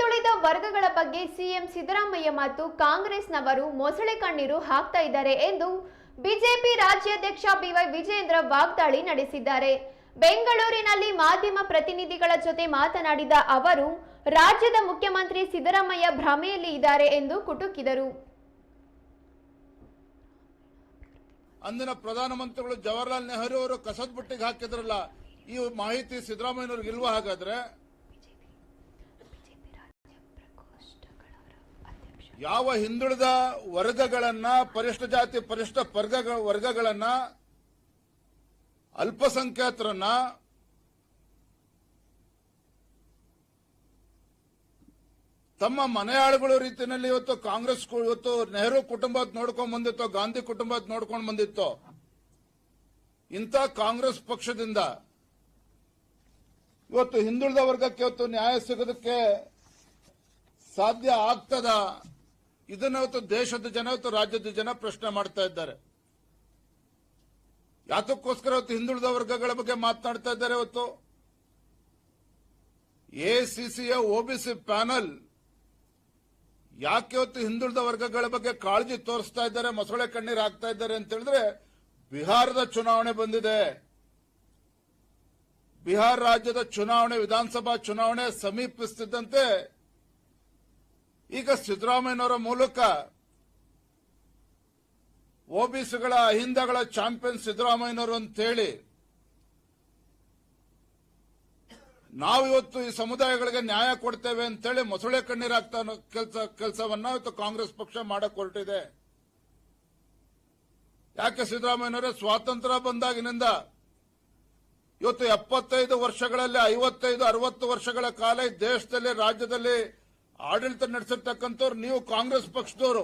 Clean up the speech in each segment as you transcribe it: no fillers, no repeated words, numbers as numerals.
ಹಿಂದುಳಿದ ವರ್ಗಗಳ ಬಗ್ಗೆ ಸಿಎಂ ಸಿದ್ದರಾಮಯ್ಯ ಮತ್ತು ಕಾಂಗ್ರೆಸ್ನವರು ಮೊಸಳೆ ಕಣ್ಣೀರು ಹಾಕ್ತಾ ಇದ್ದಾರೆ ಎಂದು ಬಿಜೆಪಿ ರಾಜ್ಯಾಧ್ಯಕ್ಷ ಬಿವೈ ವಿಜೇಂದ್ರ ವಾಗ್ದಾಳಿ ನಡೆಸಿದ್ದಾರೆ. ಬೆಂಗಳೂರಿನಲ್ಲಿ ಮಾಧ್ಯಮ ಪ್ರತಿನಿಧಿಗಳ ಜೊತೆ ಮಾತನಾಡಿದ ಅವರು ರಾಜ್ಯದ ಮುಖ್ಯಮಂತ್ರಿ ಸಿದ್ದರಾಮಯ್ಯ ಭ್ರಮೆಯಲ್ಲಿ ಇದ್ದಾರೆ ಎಂದು ಕುಟುಕಿದರು. ಅಂದಿನ ಪ್ರಧಾನಮಂತ್ರಿಗಳು ಜವಾಹರ್ಲಾಲ್ ನೆಹರು ಅವರು ಕಸದ ಬುಟ್ಟಿಗೆ ಹಾಕಿದ್ರಲ್ಲ, ಈ ಮಾಹಿತಿ ಸಿದ್ದರಾಮಯ್ಯನವ್ರಿಗೆ ಇಲ್ವಾ? ಹಾಗಾದ್ರೆ ಯಾವ ಹಿಂದುಳಿದ ವರ್ಗಗಳನ್ನ, ಪರಿಶಿಷ್ಟ ಜಾತಿ ಪರಿಶಿಷ್ಟ ವರ್ಗಗಳನ್ನ, ಅಲ್ಪಸಂಖ್ಯಾತರನ್ನ ತಮ್ಮ ಮನೆಯಾಳುಗಳ ರೀತಿಯಲ್ಲಿ ಇವತ್ತು ಕಾಂಗ್ರೆಸ್ ಇವತ್ತು ನೆಹರು ಕುಟುಂಬ ನೋಡ್ಕೊಂಡ್ ಬಂದಿತ್ತು, ಗಾಂಧಿ ಕುಟುಂಬ ನೋಡ್ಕೊಂಡು ಬಂದಿತ್ತು. ಇಂಥ ಕಾಂಗ್ರೆಸ್ ಪಕ್ಷದಿಂದ ಇವತ್ತು ಹಿಂದುಳಿದ ವರ್ಗಕ್ಕೆ ಇವತ್ತು ನ್ಯಾಯ ಸಿಗೋದಕ್ಕೆ ಸಾಧ್ಯ ಆಗ್ತದ? ಇದನ್ನ ಇವತ್ತು ದೇಶದ ಜನ, ಇವತ್ತು ರಾಜ್ಯದ ಜನ ಪ್ರಶ್ನೆ ಮಾಡ್ತಾ ಇದ್ದಾರೆ. ಯಾತಕ್ಕೋಸ್ಕರ ಇವತ್ತು ಹಿಂದುಳಿದ ವರ್ಗಗಳ ಬಗ್ಗೆ ಮಾತನಾಡ್ತಾ ಇದ್ದಾರೆ? ಇವತ್ತು ಎಸಿಸಿಯ ಒಬಿಸಿ ಪ್ಯಾನಲ್ ಯಾಕೆ ಇವತ್ತು ಹಿಂದುಳಿದ ವರ್ಗಗಳ ಬಗ್ಗೆ ಕಾಳಜಿ ತೋರಿಸ್ತಾ ಇದ್ದಾರೆ, ಮೊಸಳೆ ಕಣ್ಣೀರು ಹಾಕ್ತಾ ಇದ್ದಾರೆ ಅಂತ ಹೇಳಿದ್ರೆ, ಬಿಹಾರದ ಚುನಾವಣೆ ಬಂದಿದೆ. ಬಿಹಾರ ರಾಜ್ಯದ ಚುನಾವಣೆ, ವಿಧಾನಸಭಾ ಚುನಾವಣೆ ಸಮೀಪಿಸುತ್ತಿದ್ದಂತೆ ಈಗ ಸಿದ್ದರಾಮಯ್ಯನವರ ಮೂಲಕ ಒಬಿಸಿಗಳ ಅಹಿಂದಗಳ ಚಾಂಪಿಯನ್ ಸಿದ್ದರಾಮಯ್ಯನವರು ಅಂತೇಳಿ ನಾವಿವತ್ತು ಈ ಸಮುದಾಯಗಳಿಗೆ ನ್ಯಾಯ ಕೊಡ್ತೇವೆ ಅಂತೇಳಿ ಮೊಸಳೆ ಕಣ್ಣೀರು ಹಾಕ್ತಾ ಕೆಲಸವನ್ನ ಇವತ್ತು ಕಾಂಗ್ರೆಸ್ ಪಕ್ಷ ಮಾಡಕ್ ಹೊರಟಿದೆ. ಯಾಕೆ ಸಿದ್ದರಾಮಯ್ಯನವರೇ ಸ್ವಾತಂತ್ರ್ಯ ಬಂದಾಗಿನಿಂದ ಇವತ್ತು 75 ವರ್ಷಗಳಲ್ಲಿ 55-60 ವರ್ಷಗಳ ಕಾಲ ಈ ದೇಶದಲ್ಲಿ, ರಾಜ್ಯದಲ್ಲಿ ಆಡಳಿತ ನಡೆಸಿರ್ತಕ್ಕಂಥವ್ರು ನೀವು ಕಾಂಗ್ರೆಸ್ ಪಕ್ಷದವರು.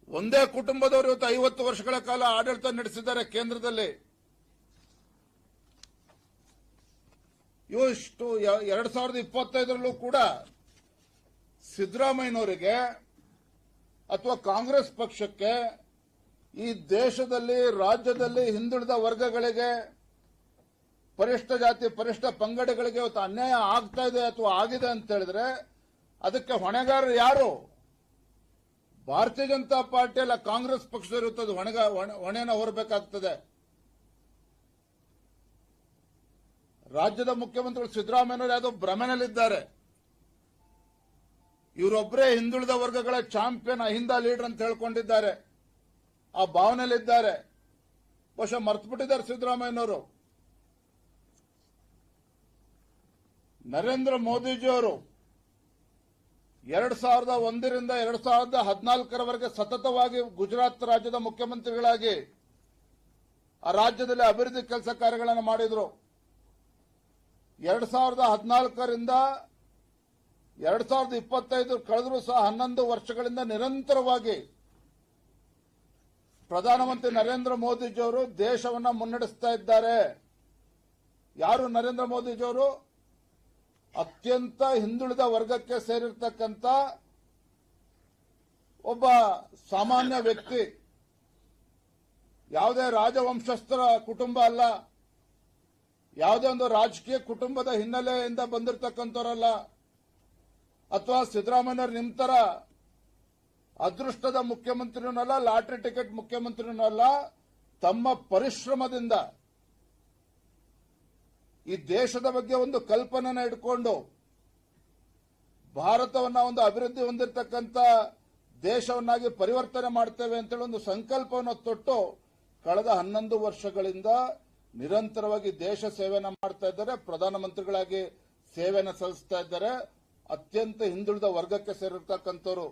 ಒಂದೇ ಕುಟುಂಬದವರು ಇವತ್ತು 50 ವರ್ಷಗಳ ಕಾಲ ಆಡಳಿತ ನಡೆಸಿದ್ದಾರೆ ಕೇಂದ್ರದಲ್ಲಿ. ಇಷ್ಟು 2025ರಲ್ಲೂ ಕೂಡ ಸಿದ್ದರಾಮಯ್ಯನವರಿಗೆ ಅಥವಾ ಕಾಂಗ್ರೆಸ್ ಪಕ್ಷಕ್ಕೆ ಈ ದೇಶದಲ್ಲಿ, ರಾಜ್ಯದಲ್ಲಿ ಹಿಂದುಳಿದ ವರ್ಗಗಳಿಗೆ, ಪರಿಶಿಷ್ಟ ಜಾತಿ ಪರಿಶಿಷ್ಟ ಪಂಗಡಗಳಿಗೆ ಇವತ್ತು ಅನ್ಯಾಯ ಆಗ್ತಾ ಇದೆ ಅಥವಾ ಆಗಿದೆ ಅಂತ ಹೇಳಿದ್ರೆ ಅದಕ್ಕೆ ಹೊಣೆಗಾರರು ಯಾರು? ಭಾರತೀಯ ಜನತಾ ಪಾರ್ಟಿ ಅಲ್ಲ, ಕಾಂಗ್ರೆಸ್ ಪಕ್ಷದಲ್ಲಿರುತ್ತದೆ ಹೊಣೆನ ಹೊರಬೇಕಾಗ್ತದೆ. ರಾಜ್ಯದ ಮುಖ್ಯಮಂತ್ರಿಗಳು ಸಿದ್ದರಾಮಯ್ಯನವರು ಯಾವುದೋ ಭ್ರಮೆನಲ್ಲಿದ್ದಾರೆ. ಇವರೊಬ್ಬರೇ ಹಿಂದುಳಿದ ವರ್ಗಗಳ ಚಾಂಪಿಯನ್, ಅಹಿಂದ ಲೀಡರ್ ಅಂತ ಹೇಳ್ಕೊಂಡಿದ್ದಾರೆ. ಆ ಭಾವನೆಯಲ್ಲಿದ್ದಾರೆ. ಬಹುಶಃ ಮರ್ತ್ಬಿಟ್ಟಿದ್ದಾರೆ ಸಿದ್ದರಾಮಯ್ಯನವರು. ನರೇಂದ್ರ ಮೋದಿಜಿಯವರು 2001ರಿಂದ 2014ರವರೆಗೆ ಸತತವಾಗಿ ಗುಜರಾತ್ ರಾಜ್ಯದ ಮುಖ್ಯಮಂತ್ರಿಗಳಾಗಿ ಆ ರಾಜ್ಯದಲ್ಲಿ ಅಭಿವೃದ್ಧಿ ಕೆಲಸ ಕಾರ್ಯಗಳನ್ನು ಮಾಡಿದರು. 2014ರಿಂದ 2025 ಕಳೆದರೂ ಸಹ 11 ವರ್ಷಗಳಿಂದ ನಿರಂತರವಾಗಿ ಪ್ರಧಾನಮಂತ್ರಿ ನರೇಂದ್ರ ಮೋದಿಜಿಯವರು ದೇಶವನ್ನ ಮುನ್ನಡೆಸ್ತಾ ಇದ್ದಾರೆ. ಯಾರು ನರೇಂದ್ರ ಮೋದಿಜಿಯವರು? ಅತ್ಯಂತ ಹಿಂದುಳಿದ ವರ್ಗಕ್ಕೆ ಸೇರಿರ್ತಕ್ಕಂಥ ಒಬ್ಬ ಸಾಮಾನ್ಯ ವ್ಯಕ್ತಿ. ಯಾವುದೇ ರಾಜವಂಶಸ್ಥರ ಕುಟುಂಬ ಅಲ್ಲ, ಯಾವುದೇ ಒಂದು ರಾಜಕೀಯ ಕುಟುಂಬದ ಹಿನ್ನೆಲೆಯಿಂದ ಬಂದಿರತಕ್ಕಂಥವರಲ್ಲ, ಅಥವಾ ಸಿದ್ದರಾಮಯ್ಯನವರು ನಿಮ್ಮ ತರ ಅದೃಷ್ಟದ ಮುಖ್ಯಮಂತ್ರಿನೂ ಅಲ್ಲ, ಲಾಟರಿ ಟಿಕೆಟ್ ಮುಖ್ಯಮಂತ್ರಿನೂ ಅಲ್ಲ. ತಮ್ಮ ಪರಿಶ್ರಮದಿಂದ ಈ ದೇಶದ ಬಗ್ಗೆ ಒಂದು ಕಲ್ಪನೆನ ಇಟ್ಕೊಂಡು ಭಾರತವನ್ನ ಒಂದು ಅಭಿವೃದ್ಧಿ ಹೊಂದಿರತಕ್ಕಂಥ ದೇಶವನ್ನಾಗಿ ಪರಿವರ್ತನೆ ಮಾಡ್ತೇವೆ ಅಂತೇಳಿ ಒಂದು ಸಂಕಲ್ಪವನ್ನು ತೊಟ್ಟು ಕಳೆದ 11 ವರ್ಷಗಳಿಂದ ನಿರಂತರವಾಗಿ ದೇಶ ಸೇವೆಯನ್ನು ಮಾಡ್ತಾ ಇದ್ದಾರೆ. ಪ್ರಧಾನಮಂತ್ರಿಗಳಾಗಿ ಸೇವೆಯನ್ನು ಸಲ್ಲಿಸ್ತಾ ಇದ್ದಾರೆ. ಅತ್ಯಂತ ಹಿಂದುಳಿದ ವರ್ಗಕ್ಕೆ ಸೇರಿರ್ತಕ್ಕಂಥವ್ರು.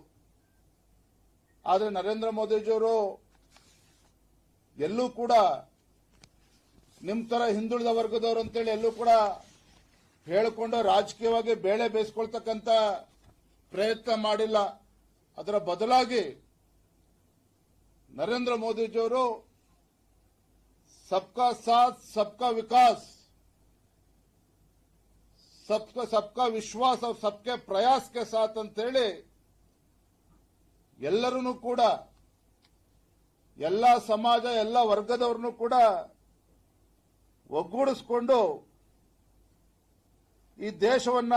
ಆದರೆ ನರೇಂದ್ರ ಮೋದಿಜಿಯವರು ಎಲ್ಲೂ ಕೂಡ ನಿಮ್ ತರ ಹಿಂದುಳಿದ ವರ್ಗದವರು ಅಂತೇಳಿ ಎಲ್ಲೂ ಕೂಡ ಹೇಳಿಕೊಂಡು ರಾಜಕೀಯವಾಗಿ ಬೇಳೆ ಬೇಯಿಸ್ಕೊಳ್ತಕ್ಕಂಥ ಪ್ರಯತ್ನ ಮಾಡಿಲ್ಲ. ಅದರ ಬದಲಾಗಿ ನರೇಂದ್ರ ಮೋದಿಜಿಯವರು ಸಬ್ಕಾ ಸಾಥ್ ಸಬ್ಕಾ ವಿಕಾಸ್, ಸಬ್ಕಾ ವಿಶ್ವಾಸ್ और सबके प्रयास के साथ ಅಂತೇಳಿ ಎಲ್ಲರನ್ನೂ ಕೂಡ, ಎಲ್ಲ ಸಮಾಜ, ಎಲ್ಲ ವರ್ಗದವರನ್ನು ಕೂಡ ಒಗ್ಗೂಡಿಸಿಕೊಂಡು ಈ ದೇಶವನ್ನ